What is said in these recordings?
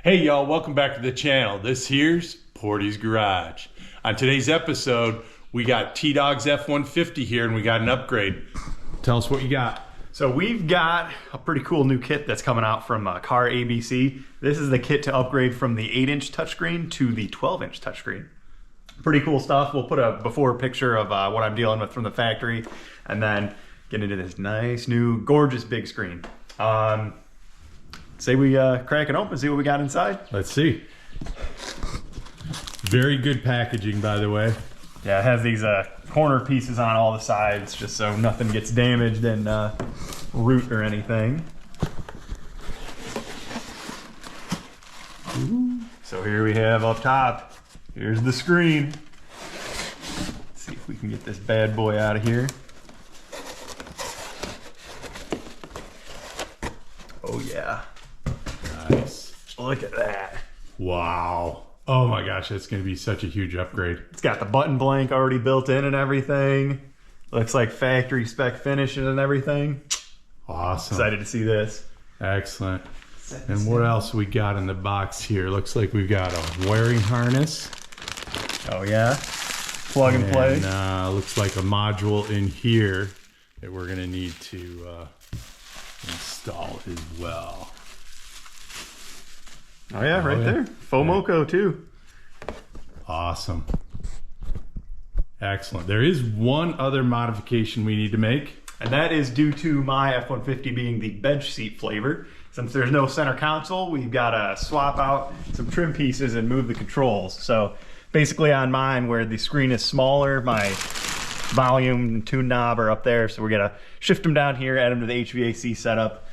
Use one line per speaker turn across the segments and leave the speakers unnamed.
Hey y'all, welcome back to the channel. This here's Portie's Garage. On today's episode, we got T-Dog's F-150 here and we got an upgrade. Tell us what you got.
So we've got a pretty cool new kit that's coming out from CarABC. This is the kit to upgrade from the 8-inch touchscreen to the 12-inch touchscreen. Pretty cool stuff. We'll put a before picture of what I'm dealing with from the factory and then get into this nice new gorgeous big screen. Say we crack it open, see what we got inside.
Let's see. Very good packaging, by the way.
Yeah, it has these corner pieces on all the sides just so nothing gets damaged and root or anything. Ooh. So here we have up top, here's the screen. Let's see if we can get this bad boy out of here. Oh yeah.
Nice.
Look at that.
Wow. Oh my gosh, that's going to be such a huge upgrade.
It's got the button blank already built in and everything. Looks like factory spec finishes and everything.
Awesome.
Excited to see this.
Excellent. And what else we got in the box here? Looks like we've got a wiring harness.
Oh yeah. Plug and play.
And looks like a module in here that we're going to need to install as well.
Oh yeah, right there. Fomoco too.
Awesome. Excellent. There is one other modification we need to make.
And that is due to my F-150 being the bench seat flavor. Since there's no center console, we've got to swap out some trim pieces and move the controls. So basically on mine, where the screen is smaller, my volume and tune knob are up there. So we're going to shift them down here, add them to the HVAC setup,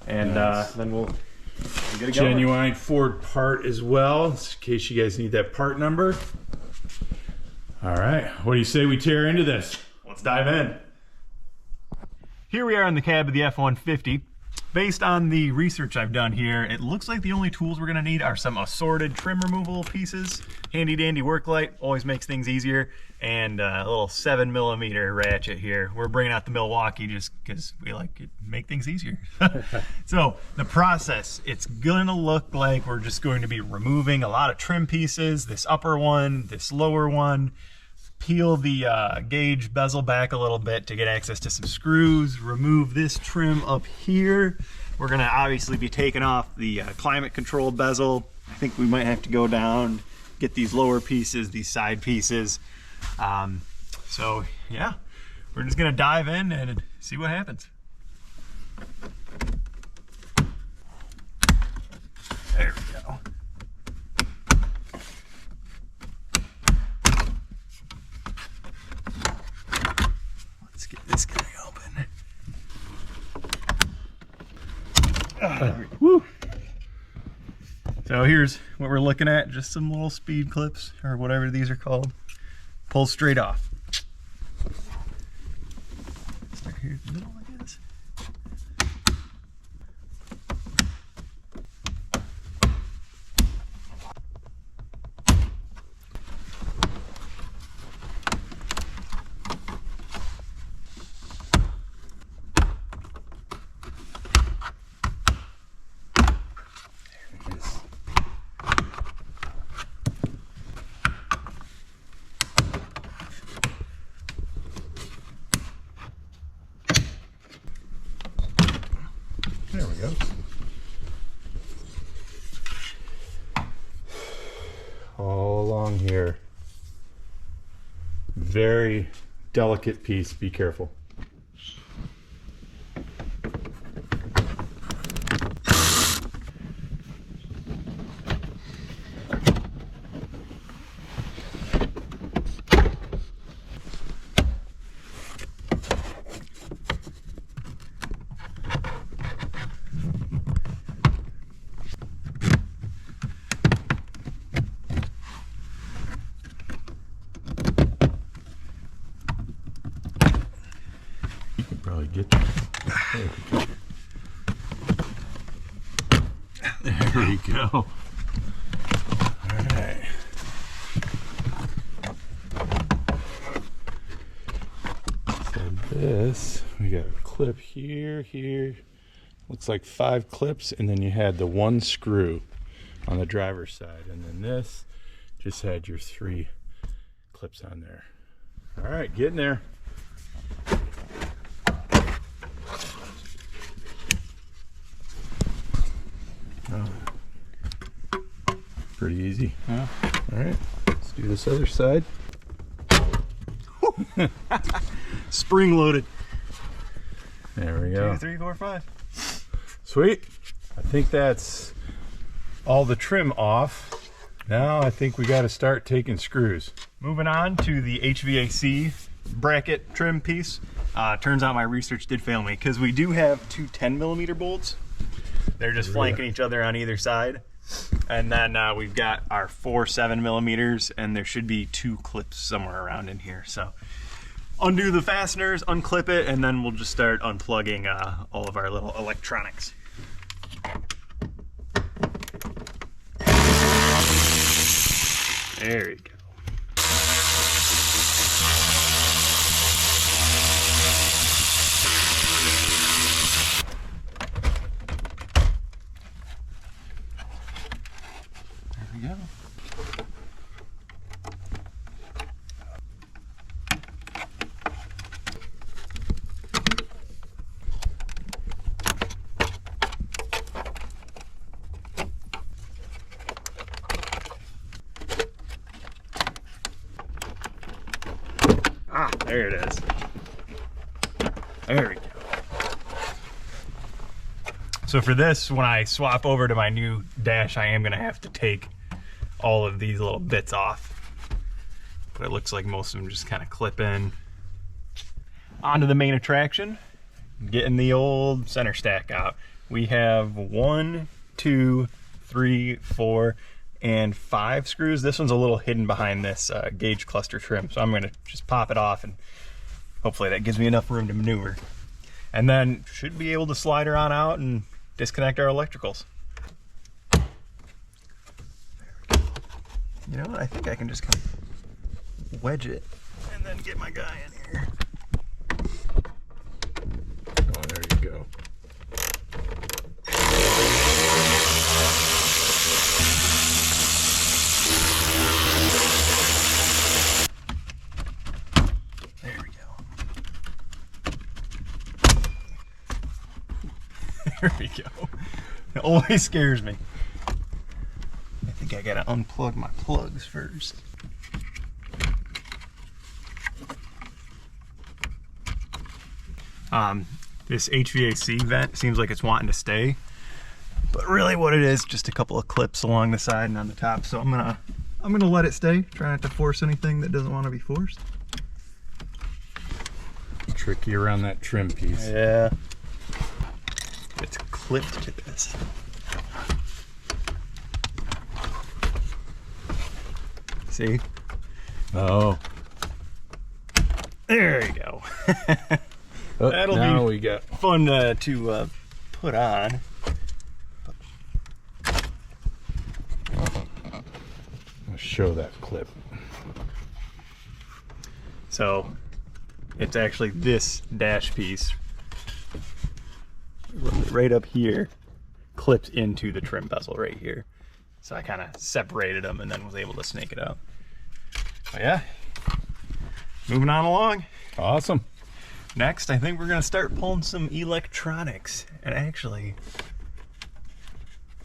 and
nice.
Then we'll get it going.
Genuine Ford part as well, in case you guys need that part number. All right, what do you say we tear into this?
Let's dive in. Here we are in the cab of the F-150. Based on the research I've done here, it looks like the only tools we're gonna need are some assorted trim removal pieces, handy dandy work light, always makes things easier, and a little 7mm ratchet here. We're bringing out the Milwaukee just because we like to make things easier. So the process, it's gonna look like we're just going to be removing a lot of trim pieces, this upper one, this lower one, peel the gauge bezel back a little bit to get access to some screws, remove this trim up here. We're gonna obviously be taking off the climate control bezel. I think we might have to go down, get these lower pieces, these side pieces. So yeah, we're just gonna dive in and see what happens. There we go. Let's get this guy open. Woo. So here's what we're looking at, just some little speed clips or whatever these are called. Pull straight off. Start here in the middle, I guess.
There we go. All along here. Very delicate piece, be careful. Probably get that. There we go. All right. this, we got a clip here, here. Looks like 5 clips, and then you had the 1 screw. on the driver's side, and then this just had your 3 clips on there. All right, getting there. Pretty easy.
Yeah.
All right, let's do this other side.
Spring loaded.
There we go.
2, 3, 4, 5.
Sweet. I think that's all the trim off. Now I think we got to start taking screws.
Moving on to the HVAC bracket trim piece. Turns out my research did fail me because we do have 2 10mm bolts. They're just flanking each other on either side. And then we've got our 4 7mm, and there should be 2 clips somewhere around in here. So undo the fasteners, unclip it, and then we'll just start unplugging all of our little electronics. There we go. There we go. Ah, there it is. There we go. So for this, when I swap over to my new dash, I am gonna have to take all of these little bits off. But it looks like most of them just kind of clip in. Onto the main attraction, getting the old center stack out. We have 1, 2, 3, 4, and 5 screws. This one's a little hidden behind this gauge cluster trim, so I'm gonna just pop it off, and hopefully that gives me enough room to maneuver. And then should be able to slide her on out and disconnect our electricals. You know what, I think I can just kind of wedge it and then get my guy in here.
Oh, there you go.
There we go. There we go. It always scares me. I think I gotta unplug my plugs first. This HVAC vent seems like it's wanting to stay, but really what it is, just a couple of clips along the side and on the top. So I'm gonna let it stay. Try not to force anything that doesn't want to be forced.
Tricky around that trim piece.
Yeah. It's clipped to this. See?
Oh.
There you go.
Oh,
That'll
now
be
we got
fun to put on.
I'll show that clip.
So it's actually this dash piece right up here clipped into the trim bezel right here. So I kind of separated them and then was able to snake it out. But yeah, moving on along.
Awesome.
Next, I think we're gonna start pulling some electronics. And actually,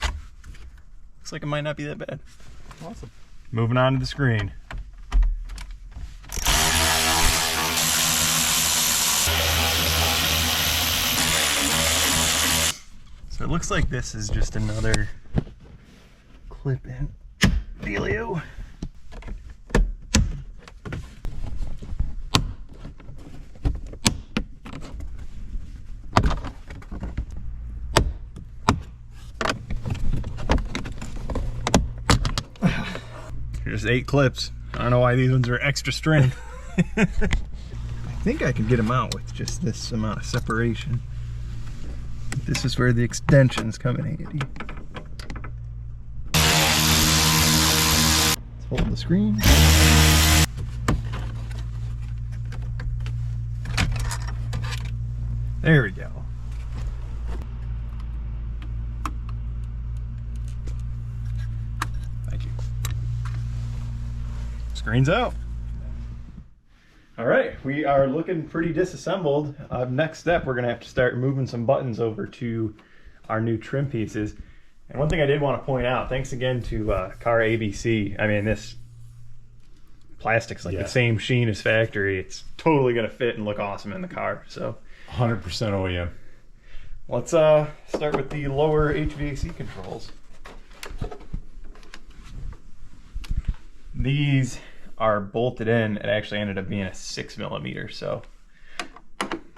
looks like it might not be that bad.
Awesome.
Moving on to the screen. So it looks like this is just another clip-in dealio. There's 8 clips. I don't know why these ones are extra strength. I think I can get them out with just this amount of separation. This is where the extensions come in handy. Let's hold the screen. There we go. Screen's out. All right, we are looking pretty disassembled. Next step, we're gonna have to start moving some buttons over to our new trim pieces. And one thing I did want to point out, thanks again to CarABC. I mean, this plastic's like the same sheen as factory. It's totally gonna fit and look awesome in the car. So
100% OEM.
let's start with the lower HVAC controls. These are bolted in. It actually ended up being a 6mm, so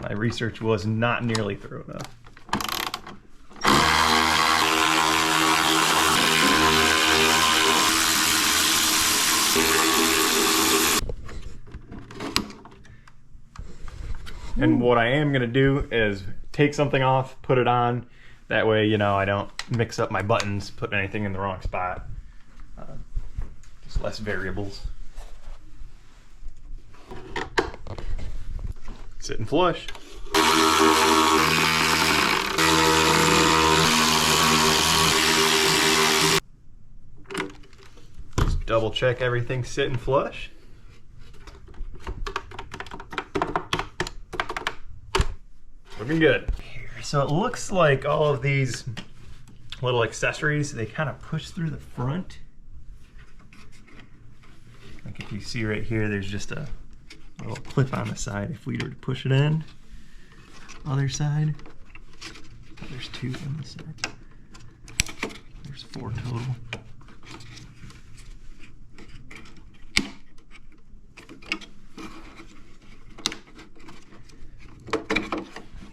my research was not nearly thorough enough. And what I am gonna do is take something off, put it on. That way, you know, I don't mix up my buttons, put anything in the wrong spot. Just less variables. Sitting flush. Just double check everything's sitting flush. Looking good. So it looks like all of these little accessories, they kind of push through the front. Like if you see right here, there's just a little clip on the side if we were to push it in. Other side. Oh, there's 2 on this side. There's 4 total.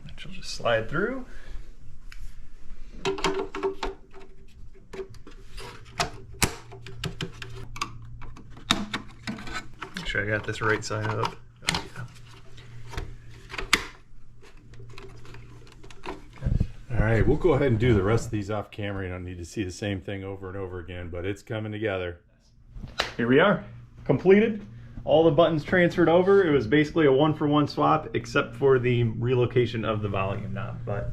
Which will just slide through. Make sure I got this right side up. Oh, yeah.
All right, we'll go ahead and do the rest of these off camera. You don't need to see the same thing over and over again, but it's coming together.
Here we are, completed. All the buttons transferred over. It was basically a 1-for-1 swap, except for the relocation of the volume knob. But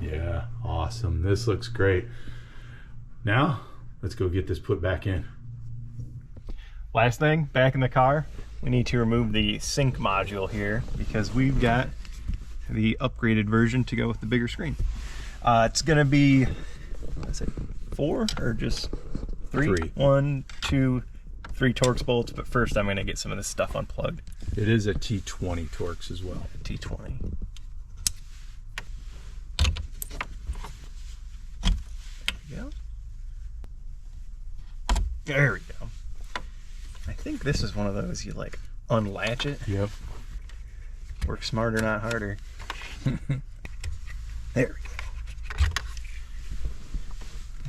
yeah, awesome. This looks great. Now, let's go get this put back in.
last thing, back in the car, we need to remove the sync module here because we've got the upgraded version to go with the bigger screen. It's gonna be, let's say 4 or just 3?
3.
1, 2, 3 Torx bolts, but first I'm gonna get some of this stuff unplugged.
It is a T20 Torx as well.
T20. There we go. There we go. I think this is one of those you like unlatch it.
Yep.
Work smarter, not harder. There we go.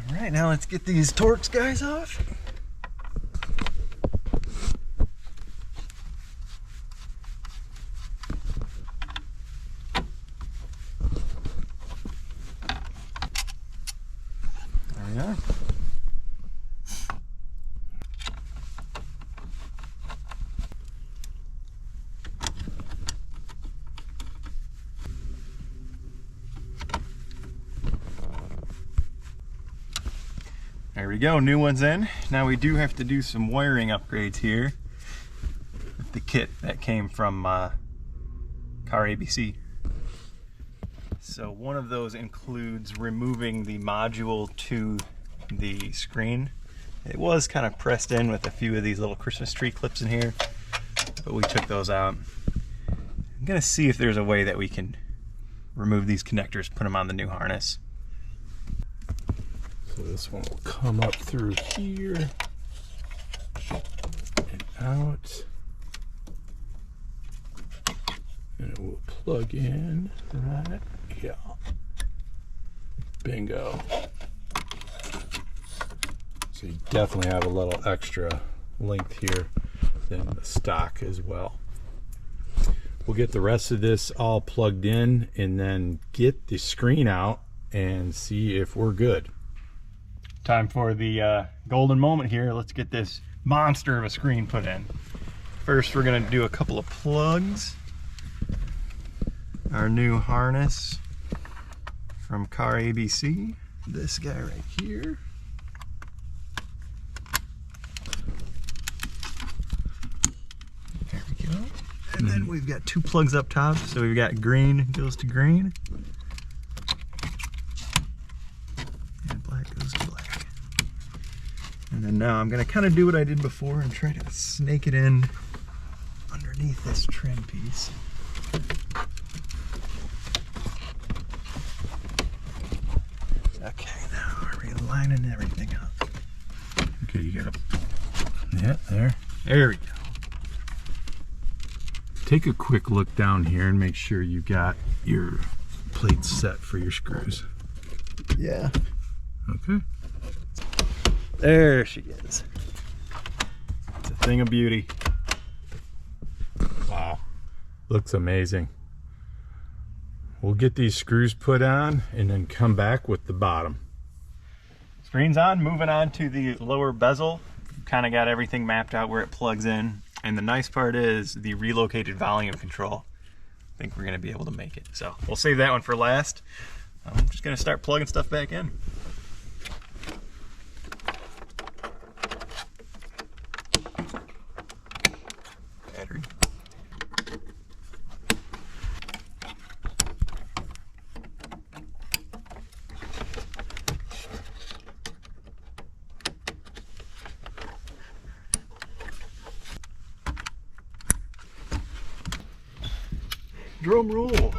All right, now let's get these Torx guys off. There we are. There we go, new one's in. Now we do have to do some wiring upgrades here with the kit that came from CarABC. So one of those includes removing the module to the screen. It was kind of pressed in with a few of these little Christmas tree clips in here, but we took those out. I'm gonna see if there's a way that we can remove these connectors, put them on the new harness.
So this one will come up through here and out, and it will plug in right here. Bingo. So you definitely have a little extra length here than the stock as well. We'll get the rest of this all plugged in and then get the screen out and see if we're good.
Time for the golden moment here. Let's get this monster of a screen put in. First, we're gonna do a couple of plugs. Our new harness from CarABC. This guy right here. we've got 2 plugs up top, so we've got green goes to green. And black goes to black. And then now I'm gonna kind of do what I did before and try to snake it in underneath this trim piece. Okay, now we're relining everything up.
Okay, you gotta, yeah, there.
There we go.
Take a quick look down here and make sure you got your plates set for your screws.
Yeah.
Okay.
There she is. It's a thing of beauty.
Wow. Looks amazing. We'll get these screws put on and then come back with the bottom.
Screen's on, moving on to the lower bezel. Kind of got everything mapped out where it plugs in. And the nice part is the relocated volume control. I think we're gonna be able to make it. So we'll save that one for last. I'm just gonna start plugging stuff back in. Battery. Drum roll.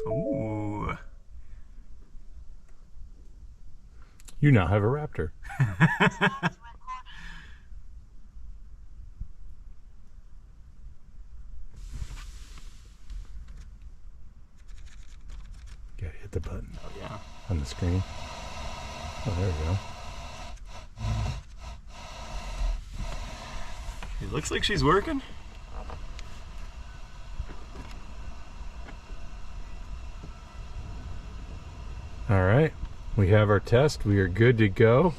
Ooh.
You now have a Raptor. Gotta hit the button.
Oh yeah.
On the screen. Oh, there we go.
It looks like she's working.
All right, we have our test. We are good to go.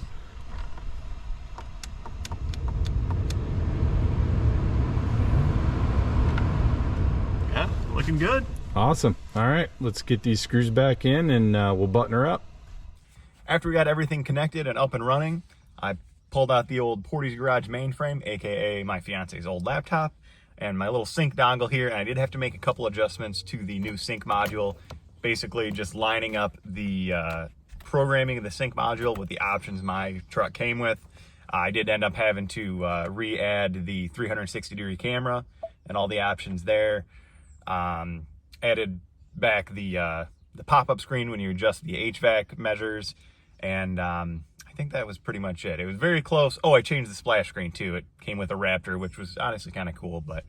Yeah, looking good.
Awesome. All right, let's get these screws back in and we'll button her up.
After we got everything connected and up and running, I pulled out the old Portie's Garage mainframe, aka my fiance's old laptop, and my little sync dongle here. And I did have to make a couple adjustments to the new sync module, basically just lining up the programming of the sync module with the options my truck came with. I did end up having to re-add the 360-degree camera and all the options there. Added back the pop-up screen when you adjust the HVAC measures, and I think that was pretty much it. It was very close. Oh, I changed the splash screen too. It came with a Raptor, which was honestly kind of cool, but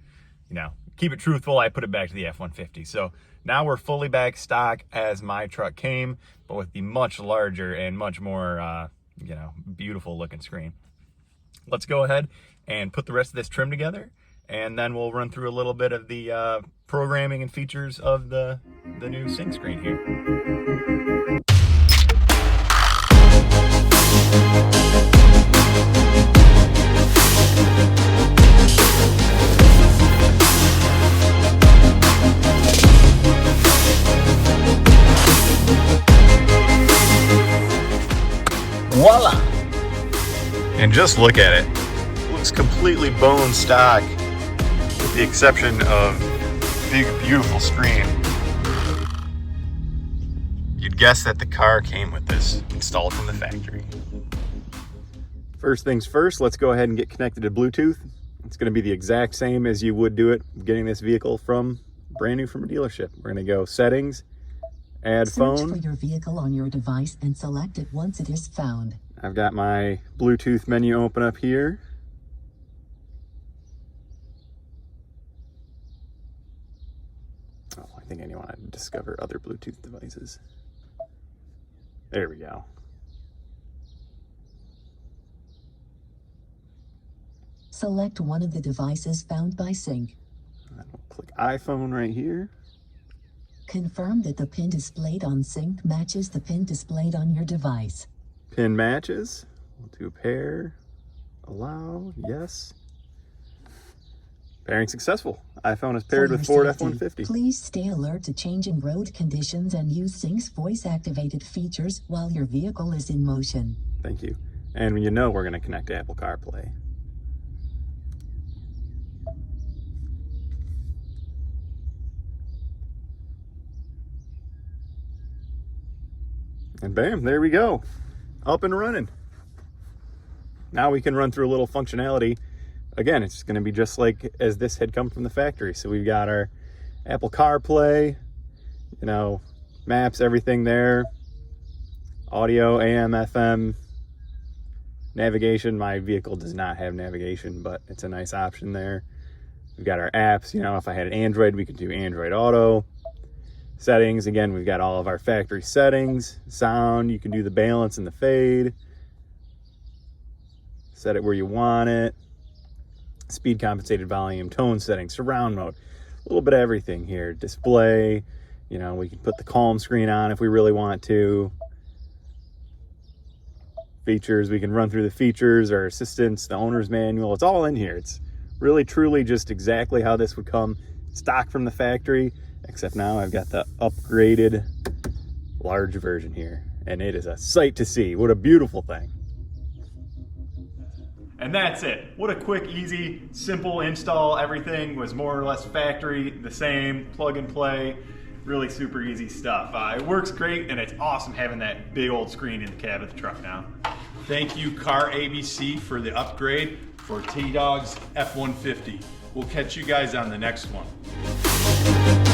you know, keep it truthful, I put it back to the F-150. So now we're fully back stock as my truck came, but with the much larger and much more, you know, beautiful looking screen. Let's go ahead and put the rest of this trim together, and then we'll run through a little bit of the programming and features of the new sync screen here. Voila! And just look at it. It looks completely bone stock, with the exception of big, beautiful screen. You'd guess that the car came with this installed from the factory. First things first, let's go ahead and get connected to Bluetooth. It's going to be the exact same as you would do it getting this vehicle from brand new from a dealership. We're going to go settings, add phone.
Search for your vehicle on your device and select it once it is found.
I've got my Bluetooth menu open up here. Oh, I think I want to discover other Bluetooth devices. There we go.
Select one of the devices found by sync.
And we'll click iPhone right here.
Confirm that the pin displayed on sync matches the pin displayed on your device.
Pin matches. We'll do pair. Allow. Yes. Pairing successful. iPhone is paired with Ford F-150.
Please stay alert to changing road conditions and use Sync's voice-activated features while your vehicle is in motion.
Thank you. And you know we're going to connect to Apple CarPlay. And bam, there we go. Up and running. Now we can run through a little functionality. Again, it's going to be just like as this had come from the factory. So we've got our Apple CarPlay, you know, maps, everything there. Audio, AM, FM, navigation. My vehicle does not have navigation, but it's a nice option there. We've got our apps. You know, if I had an Android, we could do Android Auto. Settings, again, we've got all of our factory settings. Sound, you can do the balance and the fade. Set it where you want it. Speed compensated volume, tone settings, surround mode, a little bit of everything here. Display, you know, we can put the calm screen on if we really want to. Features, we can run through the features, our assistance, the owner's manual. It's all in here. It's really truly just exactly how this would come stock from the factory, except now I've got the upgraded large version here, and it is a sight to see. What a beautiful thing. And that's it. What a quick, easy, simple install. Everything was more or less factory, the same, plug and play. Really super easy stuff. It works great, and it's awesome having that big old screen in the cab of the truck now.
Thank you, CarABC, for the upgrade for T-Dog's F-150. We'll catch you guys on the next one.